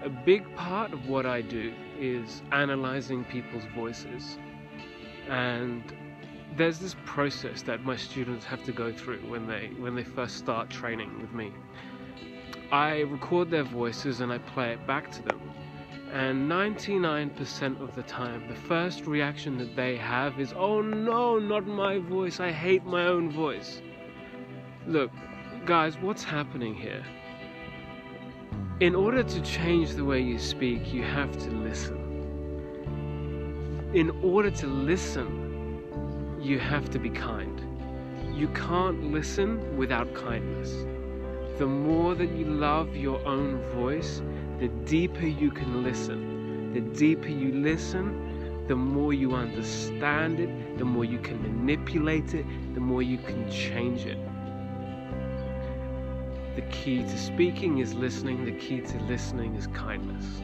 A big part of what I do is analyzing people's voices, and there's this process that my students have to go through when they first start training with me. I record their voices and I play it back to them, and 99% of the time the first reaction that they have is, "Oh no, not my voice, I hate my own voice." Look, guys, what's happening here? In order to change the way you speak, you have to listen. In order to listen, you have to be kind. You can't listen without kindness. The more that you love your own voice, the deeper you can listen. The deeper you listen, the more you understand it, the more you can manipulate it, the more you can change it. The key to speaking is listening. The key to listening is kindness.